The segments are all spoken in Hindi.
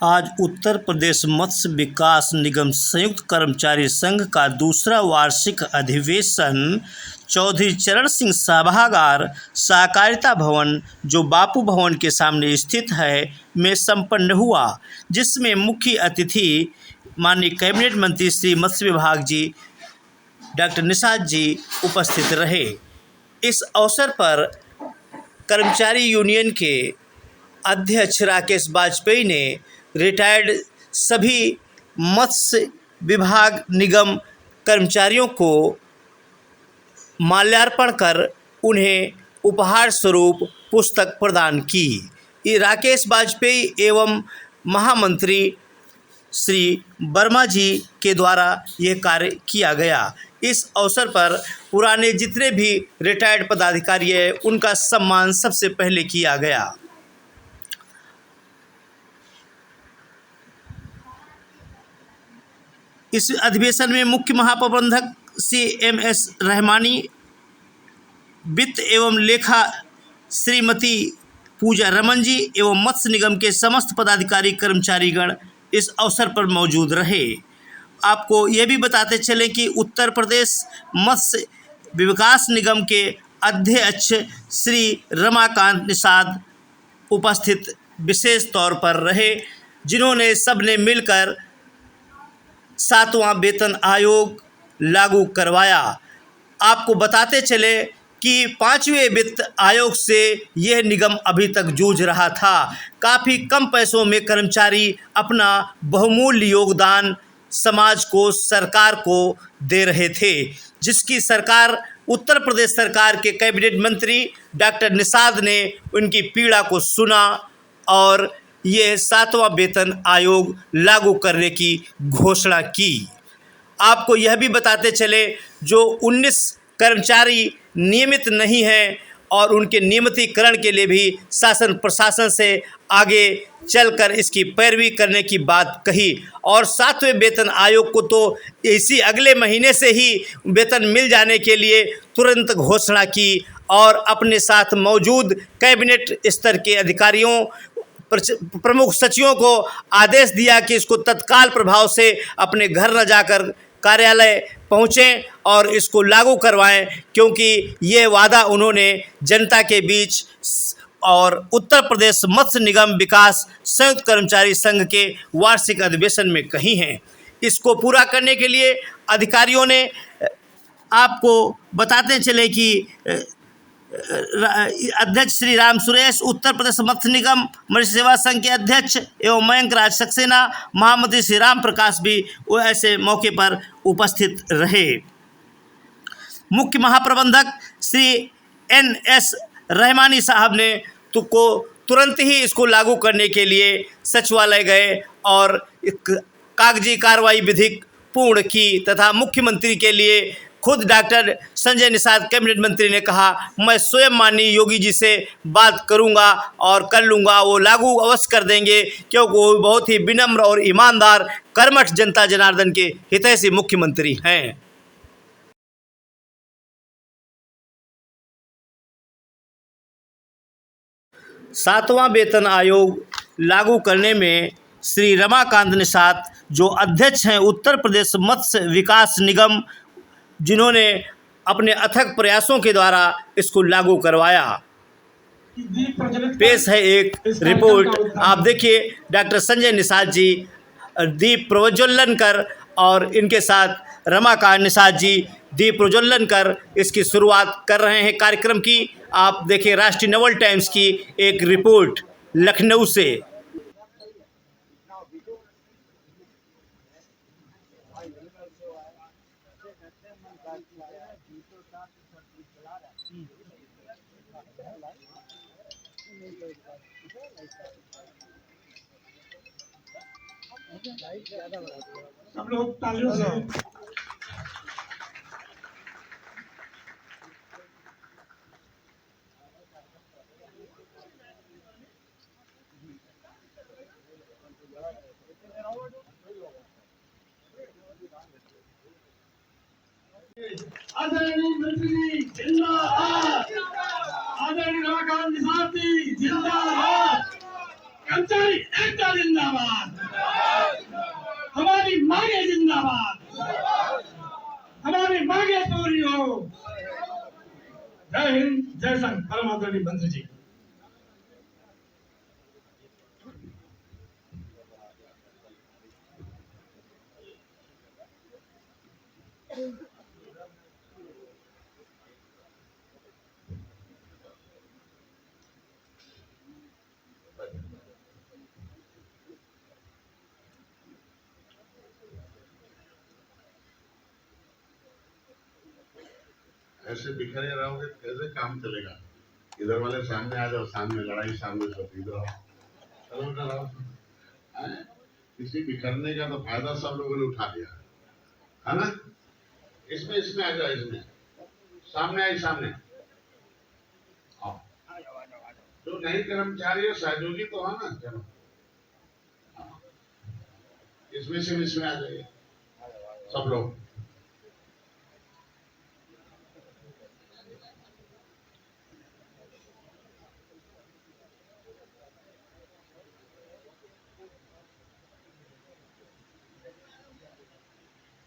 आज उत्तर प्रदेश मत्स्य विकास निगम संयुक्त कर्मचारी संघ का दूसरा वार्षिक अधिवेशन चौधरी चरण सिंह सभागार सहकारिता भवन, जो बापू भवन के सामने स्थित है, में संपन्न हुआ, जिसमें मुख्य अतिथि माननीय कैबिनेट मंत्री श्री मत्स्य विभाग जी डॉक्टर निषाद जी उपस्थित रहे। इस अवसर पर कर्मचारी यूनियन के अध्यक्ष राकेश वाजपेयी ने रिटायर्ड सभी मत्स्य विभाग निगम कर्मचारियों को माल्यार्पण कर उन्हें उपहार स्वरूप पुस्तक प्रदान की। ये राकेश वाजपेयी एवं महामंत्री श्री वर्मा जी के द्वारा यह कार्य किया गया। इस अवसर पर पुराने जितने भी रिटायर्ड पदाधिकारी हैं, उनका सम्मान सबसे पहले किया गया। इस अधिवेशन में मुख्य महाप्रबंधक श्री MS रहमानी, वित्त एवं लेखा श्रीमती पूजा रमन जी एवं मत्स्य निगम के समस्त पदाधिकारी कर्मचारीगण इस अवसर पर मौजूद रहे। आपको ये भी बताते चलें कि उत्तर प्रदेश मत्स्य विकास निगम के अध्यक्ष श्री रमाकांत निषाद उपस्थित विशेष तौर पर रहे, जिन्होंने सबने मिलकर 7वां वेतन आयोग लागू करवाया। आपको बताते चले कि 5वें वित्त आयोग से यह निगम अभी तक जूझ रहा था। काफ़ी कम पैसों में कर्मचारी अपना बहुमूल्य योगदान समाज को, सरकार को दे रहे थे, जिसकी सरकार उत्तर प्रदेश सरकार के कैबिनेट मंत्री डॉक्टर निषाद ने उनकी पीड़ा को सुना और ये 7वां वेतन आयोग लागू करने की घोषणा की। आपको यह भी बताते चले, जो 19 कर्मचारी नियमित नहीं हैं और उनके नियमितीकरण के लिए भी शासन प्रशासन से आगे चलकर इसकी पैरवी करने की बात कही और 7वें वेतन आयोग को तो इसी अगले महीने से ही वेतन मिल जाने के लिए तुरंत घोषणा की और अपने साथ मौजूद कैबिनेट स्तर के अधिकारियों, प्रमुख सचिवों को आदेश दिया कि इसको तत्काल प्रभाव से अपने घर न जाकर कार्यालय पहुँचें और इसको लागू करवाएं, क्योंकि ये वादा उन्होंने जनता के बीच और उत्तर प्रदेश मत्स्य निगम विकास संयुक्त कर्मचारी संघ के वार्षिक अधिवेशन में कही हैं। इसको पूरा करने के लिए अधिकारियों ने, आपको बताते चले कि अध्यक्ष श्री राम सुरेश, उत्तर प्रदेश मत्स्य निगम मत्स्य सेवा संघ के अध्यक्ष एवं मयंक राज सक्सेना, महामंत्री श्री राम प्रकाश भी वो ऐसे मौके पर उपस्थित रहे। मुख्य महाप्रबंधक श्री NS रहमानी साहब ने तुरंत ही इसको लागू करने के लिए सचिवालय गए और कागजी कार्रवाई विधिक पूर्ण की तथा मुख्यमंत्री के लिए खुद डॉक्टर संजय निषाद कैबिनेट मंत्री ने कहा, मैं स्वयं माननीय योगी जी से बात करूंगा और कर लूँगा, वो लागू अवश्य कर देंगे, क्योंकि वो बहुत ही विनम्र और ईमानदार कर्मठ जनता जनार्दन के हितैषी मुख्यमंत्री हैं। सातवां वेतन आयोग लागू करने में श्री रमाकांत निषाद, जो अध्यक्ष हैं उत्तर प्रदेश मत्स्य विकास निगम, जिन्होंने अपने अथक प्रयासों के द्वारा इसको लागू करवाया। पेश है एक रिपोर्ट, आप देखिए। डॉक्टर संजय निषाद जी दीप प्रज्वलन कर और इनके साथ रमाकांत निषाद जी दीप प्रज्वलन कर इसकी शुरुआत कर रहे हैं कार्यक्रम की। आप देखिए राष्ट्रीय नवल टाइम्स की एक रिपोर्ट लखनऊ से। हम लोग तालियों से आदरणीय मंत्री जी जिंदाबाद, आदरणीय रमाकांत निषाद जी जिंदाबाद, कर्मचारी एकता जिंदाबाद, हमारी मांगे जिंदाबाद, हमारी मांगे पूरी हो। जय हिंद, जय संघ। परम आदरणीय मंत्री जी। ऐसे बिखरे रहोगे तो कैसे काम चलेगा? इधर वाले सामने आ जाओ, सामने लड़ाई, सामने सब इधर आओ, चलो इधर आओ। हैं? किसी बिखरने का तो फायदा सब लोगों ने उठा लिया है ना। इसमें इसमें आ जाओ, इसमें सामने आई, सामने आओ। जो नए कर्मचारी है सहयोगी तो है ना, चलो इसमें आ जाइए सब लोग।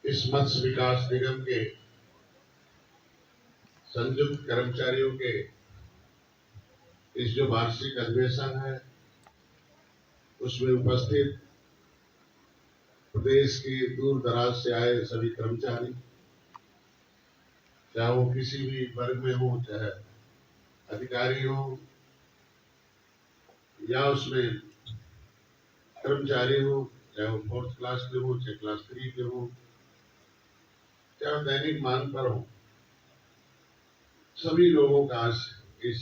इस मत्स्य विकास निगम के संयुक्त कर्मचारियों के इस जो वार्षिक अधिवेशन है उसमें उपस्थित प्रदेश के दूर दराज से आए सभी कर्मचारी, चाहे वो किसी भी वर्ग में हो, चाहे अधिकारी हो या उसमें कर्मचारी हो, चाहे वो 4th क्लास के हो, चाहे क्लास 3 के हो, चाहे दैनिक मांग पर हो, सभी लोगों का इस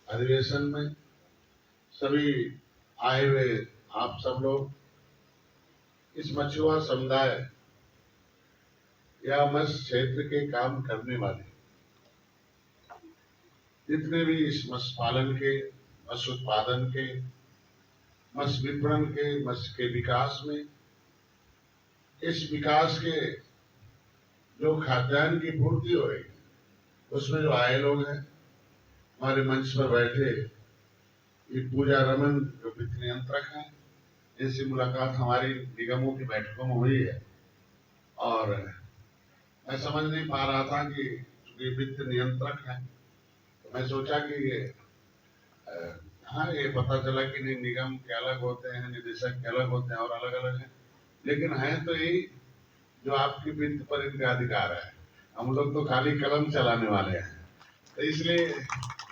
अधिवेशन में सभी आए हुए आप सब लोग इस मछुआ समुदाय या मत्स्य क्षेत्र के काम करने वाले जितने भी इस मत्स्य पालन के, मत्स्य उत्पादन के, मत्स्य विपणन के, मत्स्य के विकास में, इस विकास के जो खाद्यान्न की पूर्ति हो रही है उसमें जो आए लोग हैं, हमारे मंच पर बैठे ये पूजा रमन जो वित्त नियंत्रक हैं, इनसे मुलाकात हमारी निगमों की बैठकों में हुई है और मैं समझ नहीं पा रहा था कि चूंकि वित्त नियंत्रक है तो मैं सोचा कि हाँ ये पता चला कि नहीं निगम के अलग होते हैं, निदेशक के अलग होते हैं और अलग अलग हैं, लेकिन है तो यही जो आपकी वित्त पर इनका अधिकार है। हम लोग तो खाली कलम चलाने वाले हैं, तो इसलिए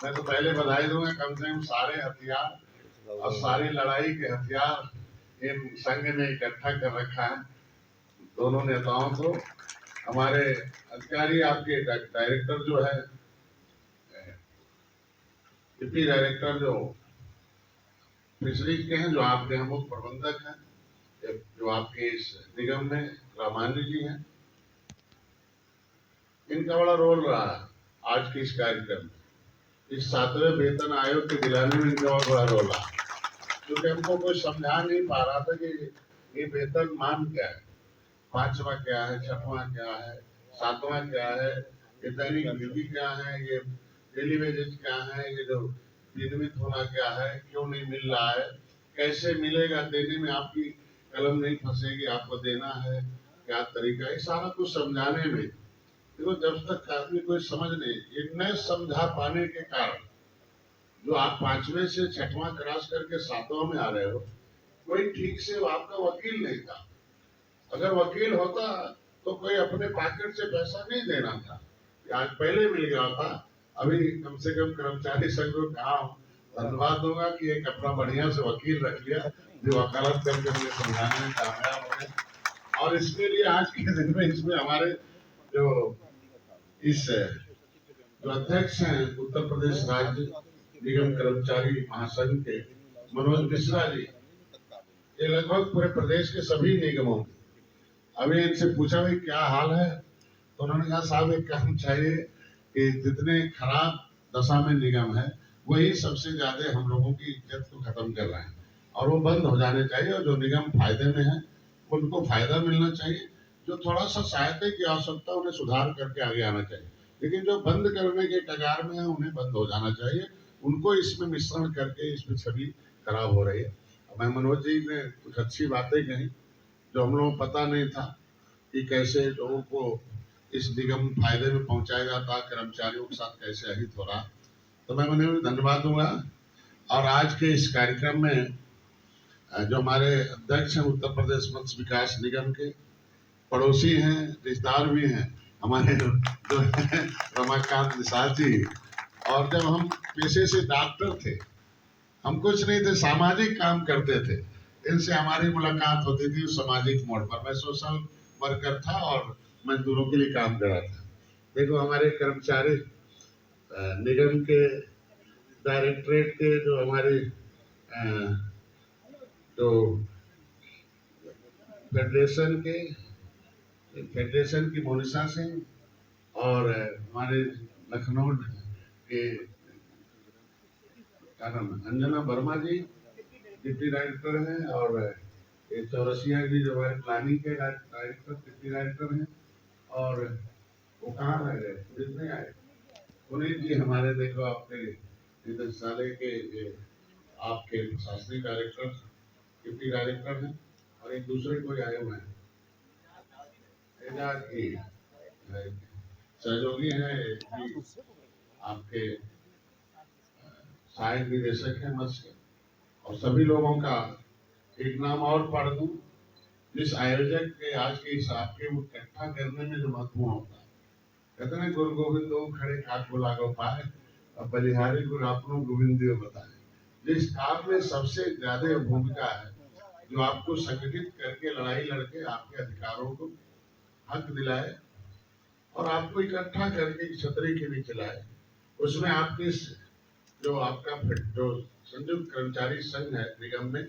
मैं तो पहले बधाई दूंगा, कम से कम सारे हथियार और सारी लड़ाई के हथियार इन संघ ने इकट्ठा कर रखा है दोनों नेताओं को। हमारे अधिकारी आपके डायरेक्टर जो है, डिप्टी डायरेक्टर जो फिशरीज के हैं, जो आपके हम मुख्य प्रबंधक हैं, जो आपके इस निगम में रामानी जी हैं, इनका बड़ा रोल रहा आज के इस कार्यक्रम में। इस 7वें वेतन आयोग के दिलाने में इनका बहुत बड़ा रोल रहा, क्योंकि हमको कोई समझा नहीं पा रहा था कि ये वेतन मान क्या है, 5वां क्या है, 6वां क्या है, 7वां क्या है, ये दैनिक ड्यूटी क्या है, ये डेली वेजेस क्या है, ये जो नियमित होना क्या है, क्यों नहीं मिल रहा है, कैसे मिलेगा, देने में आपकी कलम नहीं फंसेगी, आपको देना है, क्या तरीका है, सारा कुछ समझाने में देखो जब तक आदमी कोई समझ नहीं, ये न समझा पाने के कारण जो आप 5वें से 6वां क्रॉस करके 7वां में आ रहे हो, कोई ठीक से आपका वकील नहीं था। अगर वकील होता तो कोई अपने पॉकेट से पैसा नहीं देना था, आज पहले मिल गया था। अभी कम से कम कर्मचारी संघ को कहा धन्यवाद दूंगा कि एक अपना बढ़िया से वकील रख लिया जो वकालत करके मुझे समझाने में कामयाब हो गए, और इसके लिए आज के दिन में इसमें हमारे जो इस जो अध्यक्ष हैं उत्तर प्रदेश राज्य निगम कर्मचारी महासंघ के मनोज मिश्रा जी, ये लगभग पूरे प्रदेश के सभी निगमों, अभी इनसे पूछा भाई क्या हाल है, तो उन्होंने कहा साहब एक काम चाहिए कि जितने खराब दशा में निगम है वही सबसे ज्यादा हम लोगों की इज्जत को खत्म कर रहे हैं और वो बंद हो जाने चाहिए, और जो निगम फायदे में है उनको फायदा मिलना चाहिए, जो थोड़ा सा सहायता की आवश्यकता उन्हें सुधार करके आगे आना चाहिए, लेकिन जो बंद करने के कगार में है उन्हें बंद हो जाना चाहिए। उनको इसमें मिश्रण करके इसमें छवि खराब हो रही है। मैं मनोज जी ने कुछ अच्छी बातें कही जो हम लोगों को पता नहीं था कि कैसे लोगों को इस निगम फायदे में पहुंचाया जाता, कर्मचारियों के साथ कैसे अहित हो रहा। तो मैं उन्हें धन्यवाद दूंगा। और आज के इस कार्यक्रम में जो हमारे अध्यक्ष हैं उत्तर प्रदेश मत्स्य विकास निगम के, पड़ोसी हैं, रिश्तेदार भी हैं हमारे जो रमाकांत निषाद जी। और जब हम पेशे से डॉक्टर थे, हम कुछ नहीं थे, सामाजिक काम करते थे, इनसे हमारी मुलाकात होती थी सामाजिक मोड़ पर। मैं सोशल वर्कर था और मजदूरों के लिए काम कर रहा था। देखो हमारे कर्मचारी निगम के डायरेक्टरेट के जो हमारे जो फेडरेशन की मोनिशा सिंह और हमारे लखनऊ के क्या नाम है, अंजना वर्मा जी डिप्टी डायरेक्टर हैं, और ये चौरसिया जी जो हमारे प्लानिंग के डायरेक्टर डिप्टी डायरेक्टर हैं। और वो कहाँ रह गए, पुलिस नहीं आए। पुनीत जी हमारे देखो आपके निदेशालय के आपके प्रशासनिक डायरेक्टर डिप्टी डायरेक्टर हैं, और एक दूसरे कोई आए हुए हैं, एजाज जी सहयोगी हैं, आपके सहायक निदेशक हैं मत्स्य। और सभी लोगों का एक नाम और पढ़ दूं, जिस आयोजक के आज के हिसाब के वो इकट्ठा करने में जो महत्वपूर्ण होता है। कहते हैं गुरु गोविंद खड़े काक बोला गो पाए, और बलिहारी गुरु अपनों गोविंद बताए। जिस काम में सबसे ज्यादा भूमिका है, जो आपको संगठित करके लड़ाई लड़के आपके अधिकारों को हक दिलाए और आपको इकट्ठा करके छतरी के नीचे लाए, उसमें आपके जो आपका जो संयुक्त कर्मचारी संघ है निगम में,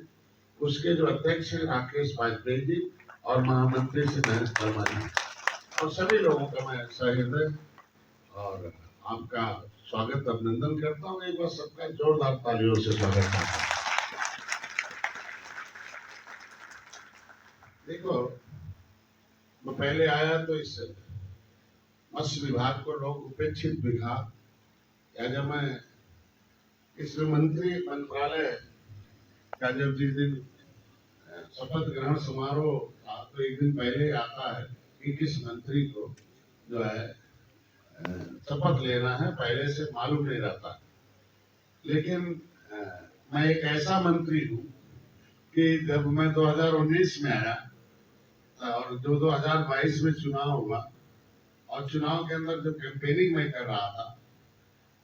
उसके जो अध्यक्ष हैं राकेश वाजपेयी जी और महामंत्री श्री नरेंद्र वर्मा जी, और सभी लोगों का मैं सहृदय और आपका स्वागत अभिनंदन करता हूँ। एक बार सबका जोरदार तालियों से स्वागत करता हूँ। देखो मैं पहले आया तो इस मत्स्य विभाग को लोग उपेक्षित विभाग, या जब मैं इसमें मंत्रालय का जब जिस दिन शपथ ग्रहण समारोह था, तो एक दिन पहले आता है कि किस मंत्री को जो है शपथ लेना है, पहले से मालूम नहीं रहता। लेकिन मैं एक ऐसा मंत्री हूँ कि जब मैं 2019 में आया और जो 2022 में चुनाव हुआ, और चुनाव के अंदर जब कैंपेनिंग में कर रहा था,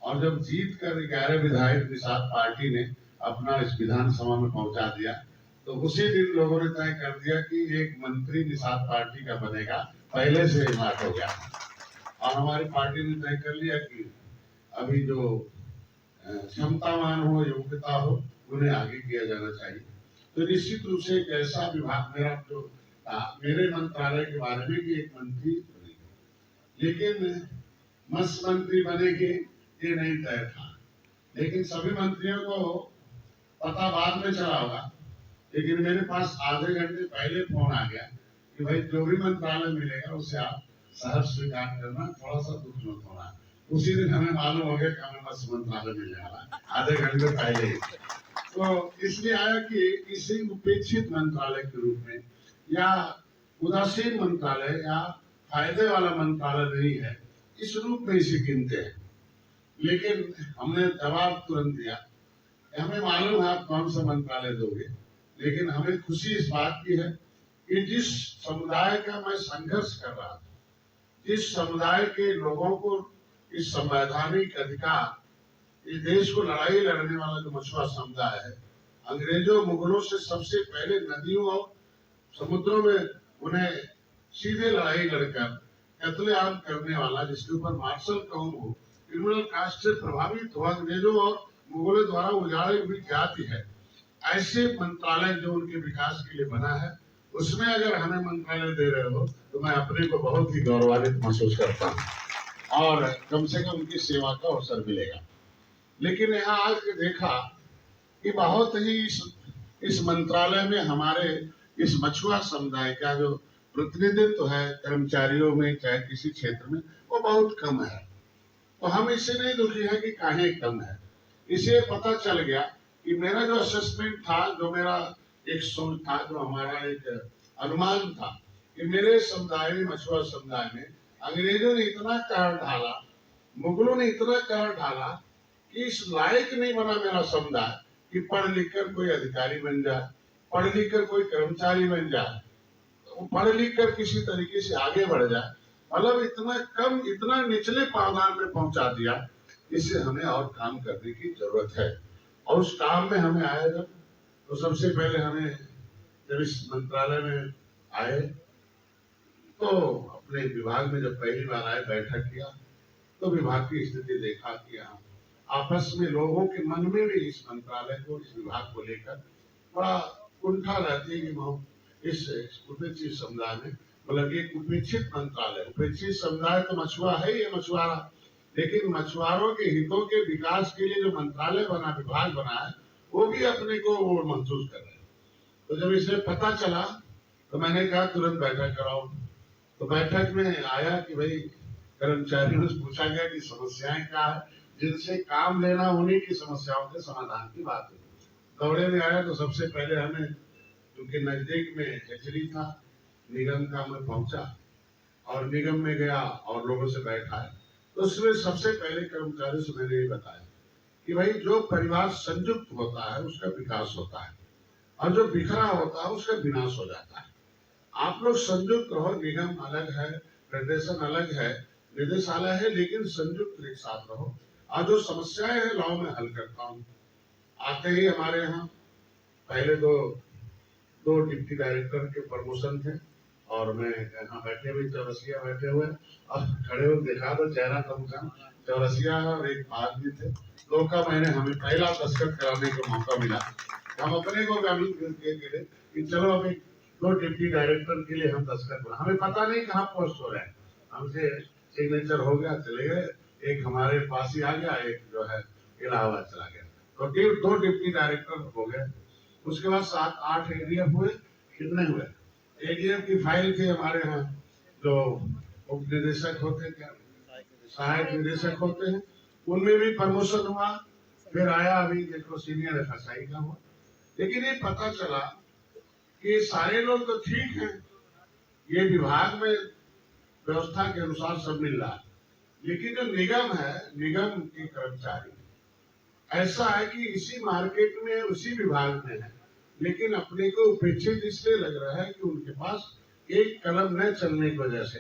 और जब जीत कर 11 विधायक निषाद पार्टी ने अपना इस विधानसभा में पहुंचा दिया, तो उसी दिन लोगों ने तय कर दिया कि एक मंत्री निषाद पार्टी का बनेगा, पहले से बात हो गया। और हमारी पार्टी ने तय कर लिया कि अभी जो क्षमतावान हो, योग्यता हो, उन्हें आगे किया जाना चाहिए। तो निश्चित रूप से एक ऐसा विभाग मेरा जो मेरे मंत्रालय के बारे में कि एक मंत्री बनेगी, लेकिन मत्स्य मंत्री बनेगी ये नहीं तय था। लेकिन सभी मंत्रियों को पता बाद में चला होगा, लेकिन मेरे पास आधे घंटे पहले फोन आ गया कि भाई जो भी मंत्रालय मिलेगा उससे आप सहर्ष स्वीकार करना, थोड़ा सा दुख मत होना। उसी दिन हमें मालूम हो गया कि हमें मत्स्य मंत्रालय मिलने वाला है, आधे घंटे पहले ही। तो इसलिए आया कि किसी उपेक्षित मंत्रालय के रूप में या उदासीन मंत्रालय या फायदे वाला मंत्रालय नहीं है, इस रूप में इसे गिनते हैं। लेकिन हमने जवाब तुरंत दिया, हमें मालूम है आप कौन सा मंत्रालय दोगे, लेकिन हमें खुशी इस बात की है कि जिस समुदाय का मैं संघर्ष कर रहा था, जिस समुदाय के लोगों को इस संवैधानिक अधिकार, इस देश को लड़ाई लड़ने वाला जो मछुआ समुदाय है, अंग्रेजों मुगलों से सबसे पहले नदियों और समुद्रों में उन्हें सीधे लड़ाई लड़कर कत्लेआम करने वाला, जिसके ऊपर मार्शल कौम हो, क्रिमिनल कास्ट से प्रभावित हो, अंग्रेजों और मुगलों द्वारा उजाड़ी हुई जाति है, ऐसे मंत्रालय जो उनके विकास के लिए बना है, उसमें अगर हमें मंत्रालय दे रहे हो तो मैं अपने को बहुत ही गौरवान्वित महसूस करता हूँ और कम से कम उनकी सेवा का अवसर मिलेगा। लेकिन यहाँ आज देखा कि बहुत ही इस मंत्रालय में हमारे इस मछुआ समुदाय का जो प्रतिनिधित्व है कर्मचारियों में, चाहे किसी क्षेत्र में, वो बहुत कम है। तो हम इससे नहीं दुखी है कि काहे कम है, इसे पता चल गया कि मेरा जो असेसमेंट था, जो मेरा एक सोच था, जो हमारा एक अनुमान था कि मेरे समुदाय में, मछुआ समुदाय में अंग्रेजों ने इतना कहर ढाला, मुगलों ने इतना कहर ढाला कि इस लायक नहीं बना मेरा समुदाय कि पढ़ लिख कर कोई अधिकारी बन जाए, पढ़ लिख कर कोई कर्मचारी बन जाए, पढ़ लिख कर किसी तरीके से आगे बढ़ जाए। मतलब इतना कम, इतना निचले पावदान में पहुंचा दिया। इससे हमें और काम करने की जरूरत है। और उस काम में हमें आया जब, तो सबसे पहले हमें जब इस मंत्रालय में आए तो अपने विभाग में जब पहली बार आए, बैठक किया, तो विभाग की स्थिति देखा कि आपस में लोगों के मन में भी इस मंत्रालय को, इस विभाग को लेकर बड़ा कुंठा रहती है कि इस उपेक्षित समुदाय में, मतलब एक उपेक्षित मंत्रालय, उपेक्षित समुदाय तो मछुआ है, ये मछुआरा, लेकिन मछुआरों के हितों के विकास के लिए जो मंत्रालय बना, विभाग बना है, वो भी अपने को वो महसूस कर रहे हैं। तो जब इसे पता चला तो मैंने कहा तुरंत बैठक कराओ। तो बैठक में आया कि भाई कर्मचारियों से पूछा गया कि समस्याएं क्या है, जिनसे काम लेना, उन्हीं की समस्याओं के समाधान की बात है। दौड़े में आया तो सबसे पहले हमें, क्योंकि नजदीक में हेचरी था, निगम का मैं पहुंचा और निगम में गया और लोगों से बैठा है। तो उसमें सबसे पहले कर्मचारी से मैंने ये बताया कि भाई जो परिवार संयुक्त होता है उसका विकास होता है, और जो बिखरा होता है उसका विनाश हो जाता है। आप लोग संयुक्त रहो, निगम अलग है, फेडरेशन अलग है, निदेशालय है, लेकिन संयुक्त एक साथ रहो, और जो समस्याएं हैं लाओ मैं हल करता हूँ। आते ही हमारे यहाँ पहले दो डिप्टी डायरेक्टर के प्रमोशन थे, और मैं यहाँ बैठे हुए चौरसिया बैठे हुए, और खड़े हुए देखा तो चेहरा कम कम चौरसिया और एक आदमी थे, दो का मैंने हमें पहला दस्तखत कराने का मौका मिला। हम अपने को कि चलो अभी 2 डिप्टी डायरेक्टर के लिए हम दस्तखत बना, हमें पता नहीं कहाँ पोस्ट हो रहे हैं, हमसे सिग्नेचर हो गया, चले गए, एक हमारे पास ही आ गया, एक जो है इलाहाबाद चला गया, तो 2 डिप्टी डायरेक्टर हो गए। उसके बाद 7-8 एडीएफ हुए। कितने हुए? एडीएफ की फाइल थी हमारे यहाँ, जो उप निदेशक होते थे, सहायक निदेशक होते हैं, उनमें भी प्रमोशन हुआ। फिर आया अभी देखो सीनियर एफएसआई का हुआ। लेकिन ये पता चला कि सारे लोग तो ठीक हैं, ये विभाग में व्यवस्था के अनुसार सब मिल रहा है, लेकिन जो निगम है, निगम के कर्मचारी ऐसा है कि इसी मार्केट में, उसी विभाग में है, लेकिन अपने को उपेक्षित इसलिए लग रहा है कि उनके पास एक कलम न चलने की वजह से,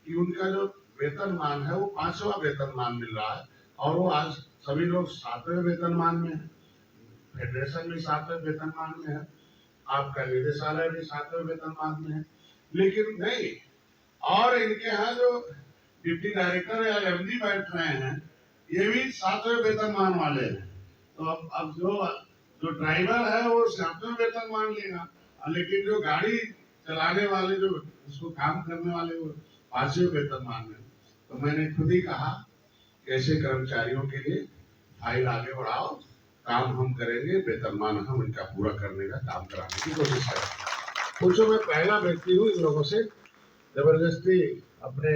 कि उनका जो वेतनमान है वो 5वां वेतनमान मिल रहा है, और वो आज सभी लोग 7वें वेतनमान में है, फेडरेशन भी 7वें वेतनमान में है, आपका निदेशालय भी 7वें वेतनमान में है, लेकिन नहीं। और इनके यहाँ जो डिप्टी डायरेक्टर या एमडी बैठ रहे हैं, ये भी 7वें वेतनमान वाले हैं। तो अब जो ड्राइवर है वो 7वें वेतनमान लेगा, लेकिन जो गाड़ी चलाने वाले, जो उसको काम करने वाले, वो 5वें वेतनमान में। तो मैंने खुद ही कहा कि ऐसे कर्मचारियों के लिए फाइल आगे बढ़ाओ, काम हम करेंगे, वेतनमान हम इनका पूरा करने का काम कराने की कोशिश करेंगे। पूछो, मैं पहला व्यक्ति हूँ इन लोगों से जबरदस्ती अपने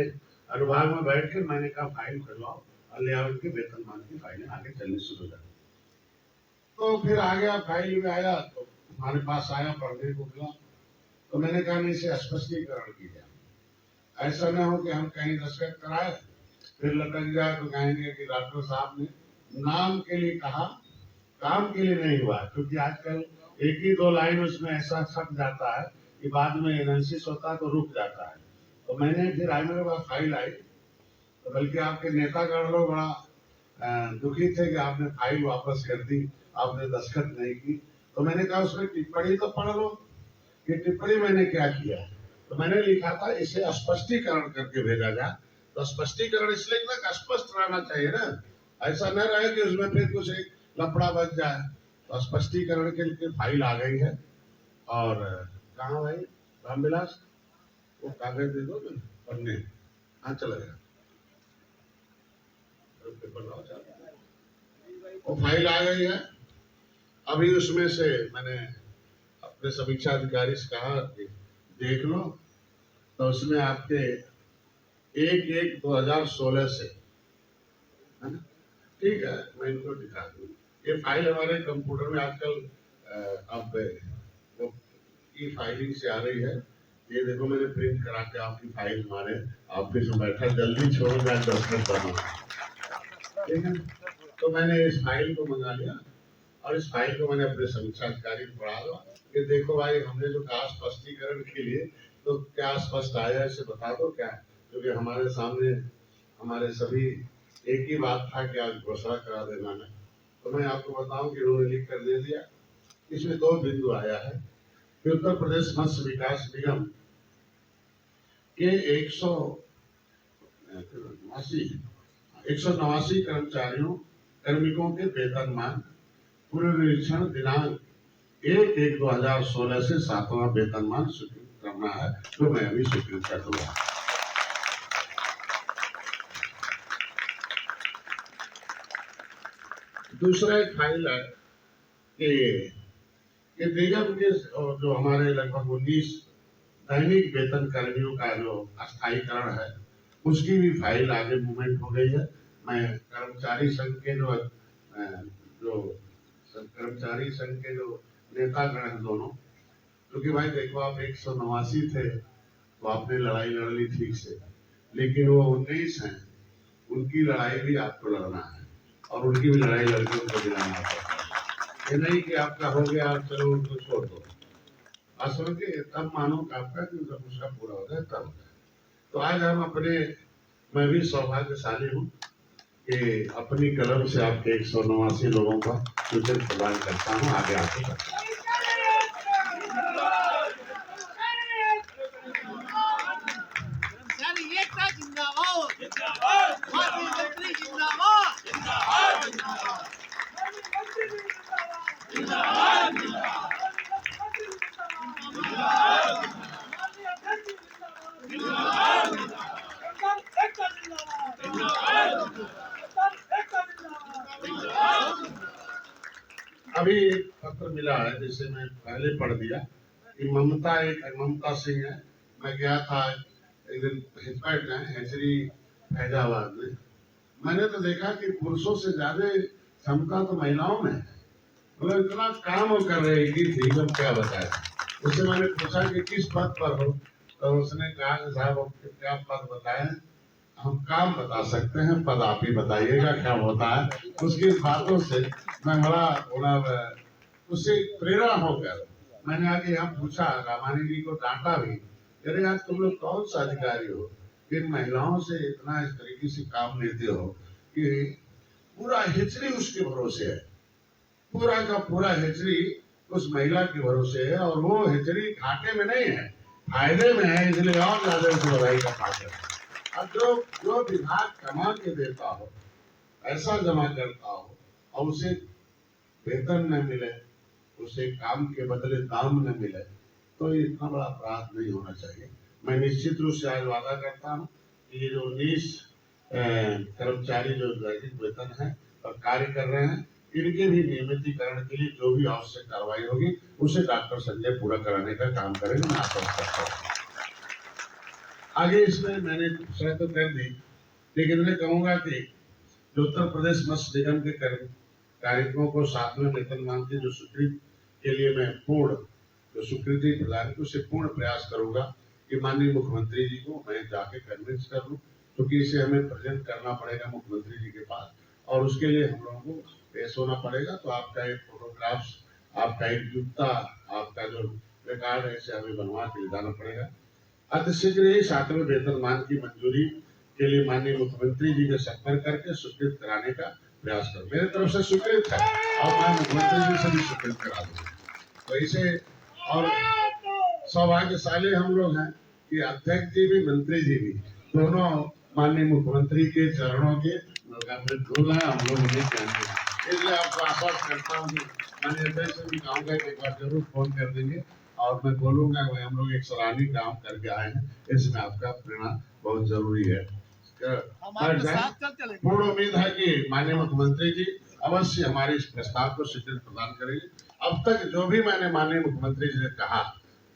अनुभाग में बैठ कर मैंने कहा फाइल करवाओ, और ले आओ, इनके वेतनमान की फाइलें आगे चलनी शुरू हो जाए। तो फिर आ गया, फाइल में आया तो हमारे पास आया, पढ़ने को मिला, तो मैंने कहा नहीं, इसे स्पष्टीकरण कीजिए। ऐसा न हो कि हम कहीं दस्तखत कराए, फिर लटक जाए तो कहेंगे कि डॉक्टर साहब ने नाम के लिए कहा, काम के लिए नहीं हुआ। क्योंकि आजकल 1 ही 2 लाइन उसमें ऐसा छप जाता है कि बाद में एनालिसिस होता है तो रुक जाता है। तो मैंने फिर आई, मेरे पास फाइल आई, तो बल्कि आपके नेतागण लोग बड़ा दुखी थे कि आपने फाइल वापस कर दी, आपने दस्तखत नहीं की। तो मैंने कहा उसमें टिप्पणी तो पढ़ लो, कि टिप्पणी मैंने क्या किया। तो मैंने लिखा था इसे स्पष्टीकरण करके भेजा जाए। तो स्पष्टीकरण इसलिए तक स्पष्ट रहना चाहिए ना, ऐसा न रहे कि उसमें फिर कुछ एक लफड़ा बच जाए। तो स्पष्टीकरण के लिए फाइल आ गई है। और कहाँ भाई रामविलास, वो कागज दे दो पढ़ने, हाँ चला गया, वो फाइल आ गई है। अभी उसमें से मैंने अपने समीक्षा अधिकारी से कहा कि देख लो, तो उसमें आपके 1/1/2016 से, है ना, ठीक है, मैं इनको दिखा दूँ, ये फाइल हमारे कंप्यूटर में आजकल अब वो ई फाइलिंग से आ रही है। ये देखो मैंने प्रिंट करा के आपकी फाइल हमारे ऑफिस में बैठा, जल्दी छोड़ मैं 10 मिनट बना, ठीक है। तो मैंने इस फाइल को मंगा लिया और इस फाइल को मैंने अपने समीक्षा अधिकारी को पढ़ा दो कि देखो भाई हमने जो कहा स्पष्टीकरण के लिए, तो क्या स्पष्ट आया इसे बता दो क्या, क्योंकि हमारे सामने हमारे सभी एक ही बात था कि आज घोषणा करा देना है। तो मैं आपको बताऊं कि उन्होंने लिख कर दे दिया। इसमें 2 बिंदु आया है कि उत्तर प्रदेश मत्स्य विकास निगम के 189 कार्मिकों के वेतनमान पुनर्निरीक्षण दिनांक 1/1/2016 से 7वां वेतनमान स्वीकृत करना है, जो मैं अभी स्वीकृत कर दूंगा। दूसरा एक फाइल है कि ये निगम के जो हमारे लगभग 19 दैनिक वेतन कर्मियों का जो अस्थायीकरण है, उसकी भी फाइल आगे मूवमेंट हो गई है। मैं कर्मचारी संघ के जो नेतागण हैं दोनों, क्योंकि भाई देखो आप 189 थे तो आपने लड़ाई लड़ ली ठीक से, लेकिन वो 19 हैं, उनकी लड़ाई भी आपको लड़ना है और उनकी भी लड़ाई लड़के उनको दिलाना पड़ता है। ये नहीं कि आपका हो गया आप चलो उनको छोड़ दो, असल के तब मानो कि आपका कि जब उसका पूरा हो जाए तब। तो आज मैं भी सौभाग्यशाली हूँ कि अपनी कलम से आपके 189 लोगों का सूचन प्रदान करता हूँ, आगे आके करता हूँ। अभी एक पत्र मिला है जिसे मैं पहले पढ़ दिया कि ममता सिंह है। मैं गया था एक दिन हितपैठ में, हेचरी फैजाबाद में। मैंने तो देखा कि पुरुषों से ज्यादा क्षमता तो महिलाओं में है। मतलब इतना काम वो कर रही थी, जब क्या बताए। उससे मैंने पूछा कि किस पद पर हो, तो उसने कहा कि साहब आपको क्या पद बताएं, हम काम बता सकते हैं, पद आप ही बताइएगा क्या होता है। उसकी बातों से मैं बड़ा उससे प्रेरणा होकर मैंने आगे यहाँ पूछा, रामानी जी को डांटा भी, अरे यार तुम लोग कौन सा अधिकारी हो कि महिलाओं से इतना इस तरीके से काम लेते हो कि पूरा हिचरी उसके भरोसे है, पूरा का पूरा हिचरी उस महिला के भरोसे है, और वो हिचरी घाटे में नहीं है, फायदे में है, इसलिए और ज्यादा उसे बधाई का पात्र है। अब जो विभाग कमा के देता हो, ऐसा जमा करता हो और उसे वेतन न मिले, उसे काम के बदले दाम न मिले, तो ये इतना बड़ा अपराध नहीं होना चाहिए। मैं निश्चित रूप से आज वादा करता हूँ कि ये जो 19 कर्मचारी जो दैनिक वेतन है और कार्य कर रहे हैं, इनके भी नियमितीकरण के लिए जो भी आवश्यक कार्रवाई होगी उसे डॉक्टर संजय पूरा कराने का काम करेंगे, मैं आश्वस्त करता हूँ। आगे इसमें मैंने घोषणा तो कर दी, लेकिन मैं कहूंगा कि जो उत्तर प्रदेश मत्स्य निगम के कार्मिकों को 7वें वेतनमान की जो स्वीकृति के लिए मैं पूर्ण जो स्वीकृति प्रदान की, उसे पूर्ण प्रयास करूंगा कि माननीय मुख्यमंत्री जी को मैं जाके कन्विंस कर लूं, क्योंकि इसे हमें प्रेजेंट करना पड़ेगा मुख्यमंत्री जी के पास, और उसके लिए हम लोगों को पेश होना पड़ेगा। तो आपका एक फोटोग्राफ्स, आपका एक जूता, आपका जो रिकॉर्ड है, इसे हमें बनवा के ले जाना पड़ेगा। अतिशीघ्र ही 7वें वेतनमान की मंजूरी के लिए माननीय मुख्यमंत्री जी के संपर्क करके स्वीकृत कराने का प्रयास करूं। मेरी तरफ से स्वीकृत है और मैं मुख्यमंत्री जी से भी स्वीकृत करा दूंगा। तो इसे और सौभाग्यशाली हम लोग हैं कि अध्यक्ष जी भी मंत्री जी भी दोनों माननीय मुख्यमंत्री के चरणों के धूल है, हम लोग उन्हें जानेंगे। इसलिए आपको आश्वस्त करता हूँ कि माननीय अध्यक्ष से भी कहूँगा कि एक बार जरूर फोन कर देंगे और मैं बोलूंगा कि हम लोग एक सराहनीय काम करके आए हैं, इसमें आपका प्रेरणा बहुत जरूरी है। पूर्ण उम्मीद है कि माननीय मुख्यमंत्री जी अवश्य हमारे इस प्रस्ताव को स्वीकृति प्रदान करेंगे। अब तक जो भी मैंने माननीय मुख्यमंत्री जी ने कहा,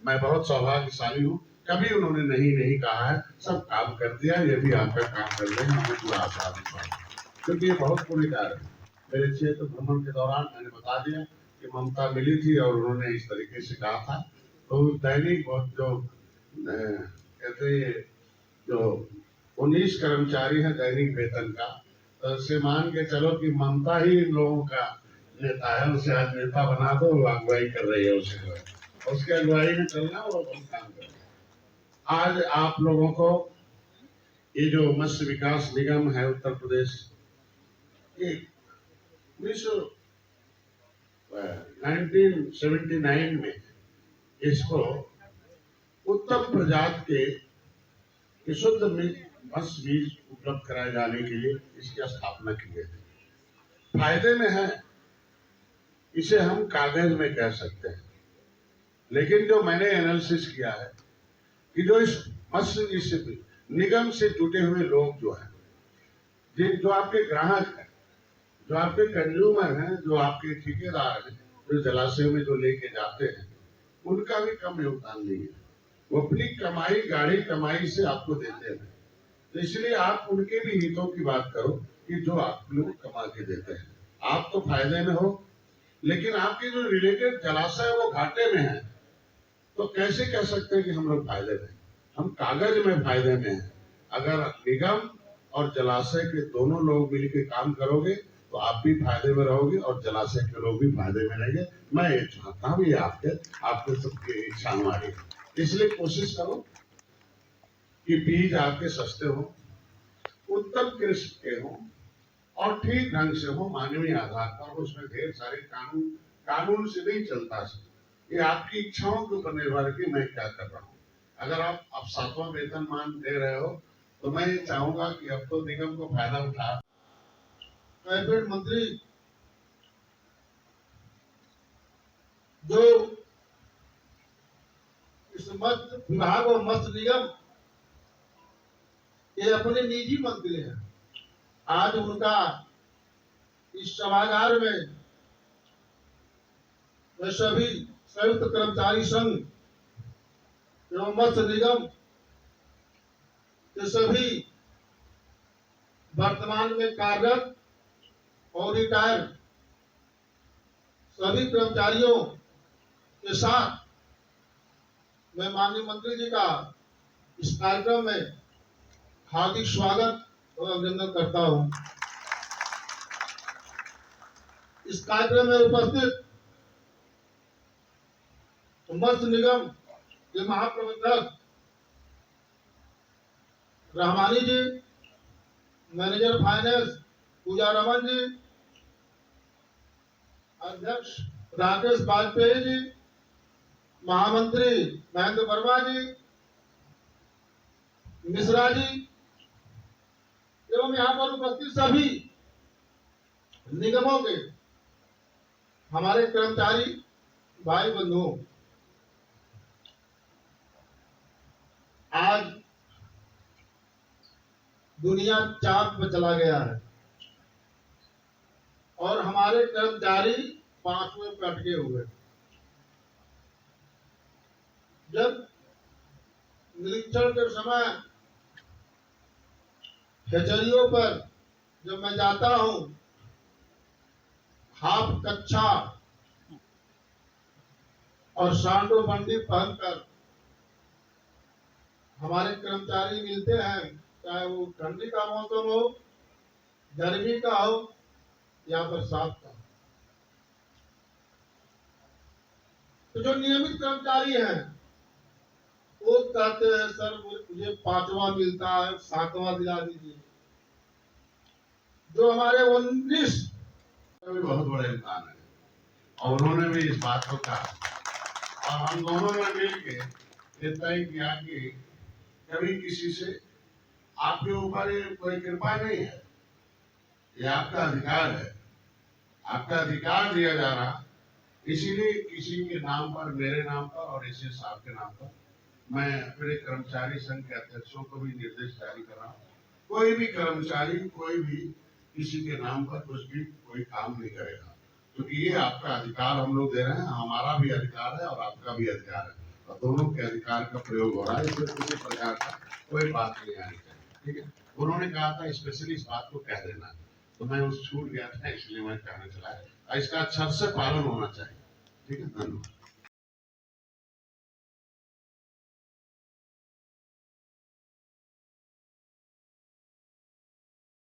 मैं बहुत सौभाग्यशाली हूँ, कभी उन्होंने नहीं कहा है, सब काम कर दिया। ये भी आपका काम कर देंगे, हमें पूरा आशा है, क्योंकि ये बहुत पुण्य कार्य है। मेरे क्षेत्र भ्रमण के दौरान मैंने बता दिया कि ममता मिली थी और उन्होंने इस तरीके से कहा था। तो दैनिक बहुत जो कहते हैं जो 19 कर्मचारी है दैनिक वेतन का, तो उससे मान के चलो कि ममता ही इन लोगों का नेता है, उसे आज नेता बना दो, वो अगुवाई कर रही है उसे, उसके अगुवाई में चलना वो काम कर रहे हैं। आज आप लोगों को ये जो मत्स्य विकास निगम है उत्तर प्रदेश, ये 1979 में इसको उत्तम प्रजाति के शुद्ध मत्स्य बीज उपलब्ध कराए जाने के लिए इसकी स्थापना की गई थी। फायदे में है इसे हम कागज में कह सकते हैं, लेकिन जो मैंने एनालिसिस किया है कि जो इस मत्स्य निगम से जुटे हुए लोग जो हैं, जो आपके ग्राहक हैं, जो आपके कंज्यूमर हैं, जो आपके ठेकेदार हैं, जो जलाशय में जो लेके जाते हैं, उनका भी कम योगदान नहीं है। वो अपनी कमाई गाड़ी कमाई से आपको देते हैं, तो इसलिए आप उनके भी हितों की बात करो कि जो आप लोग कमा के देते हैं। आप तो फायदे में हो, लेकिन आपके जो रिलेटेड जलाशय है वो घाटे में है, तो कैसे कह सकते हैं कि हम लोग फायदे में? हम कागज में फायदे में हैं। अगर निगम और जलाशय के दोनों लोग मिलकर काम करोगे तो आप भी फायदे में रहोगे और जलाशय के लोग भी फायदे में रहेंगे। मैं ये चाहता हूँ, ये आपके सबके इच्छा हमारी, इसलिए कोशिश करो कि बीज आपके सस्ते हो, उत्तम किस्म के हो और ठीक ढंग से हो, मानवीय आधार पर। उसमें ढेर सारे कानून से नहीं चलता, ये आपकी इच्छाओं के ऊपर निर्भर है कि मैं क्या कर रहा हूँ। अगर आप अब 7वां वेतनमान दे रहे हो तो मैं ये चाहूंगा कि अब तो निगम को फायदा उठा। कैबिनेट मंत्री जो इस मत्स्य विभाग और मत्स्य निगम ये अपने निजी मंत्री हैं, आज उनका इस सभागार में मैं सभी संयुक्त कर्मचारी संघ एवं मत्स्य निगम के सभी वर्तमान में कार्यरत और रिटायर सभी कर्मचारियों के साथ मैं माननीय मंत्री जी का इस कार्यक्रम में हार्दिक स्वागत और अभिनंदन करता हूं। इस कार्यक्रम में उपस्थित मत्स्य निगम के महाप्रबंधक रहमानी जी, मैनेजर फाइनेंस पूजा रमन जी, अध्यक्ष राकेश वाजपेयी जी, महामंत्री महेंद्र वर्मा जी, मिश्रा जी एवं यहाँ पर उपस्थित सभी निगमों के हमारे कर्मचारी भाई बंधुओं, आज दुनिया चांद पर चला गया है और हमारे कर्मचारी 5वें पे अटके हुए। जब निरीक्षण के समय खेचरियों पर जब मैं जाता हूं, हाफ कच्छा और सांडो बंडी पहनकर हमारे कर्मचारी मिलते हैं, चाहे वो ठंडी का मौसम हो, गर्मी का हो या बरसात का। तो जो नियमित कर्मचारी हैं वो कहते हैं सर मुझे 5वां मिलता है, 7वां दिला दीजिए। जो हमारे 19 बहुत बड़े इंसान है और उन्होंने भी इस बात को कहा और हम दोनों ने मिलकर ये तय किया कि कभी किसी से आपके ऊपर कोई कृपा नहीं है, ये आपका अधिकार है, आपका अधिकार दिया जा रहा। इसीलिए किसी के नाम पर, मेरे नाम पर और इसी साहब के नाम पर मैं अपने कर्मचारी संघ के अध्यक्षों को भी निर्देश जारी कर रहा हूँ, कोई भी कर्मचारी कोई भी किसी के नाम पर कुछ भी कोई काम नहीं करेगा, क्योंकि ये आपका अधिकार हम लोग दे रहे हैं, हमारा भी अधिकार है और आपका भी अधिकार है और दोनों के अधिकार का प्रयोग हो रहा है। इसमें किसी प्रकार का कोई बात नहीं आनी चाहिए, ठीक है। उन्होंने कहा था स्पेशली इस बात को कह देना तो मैं उस छूट गया था, इसलिए मैं कहना चला। इसका अच्छा से पालन होना चाहिए। ठीक है, धन्यवाद।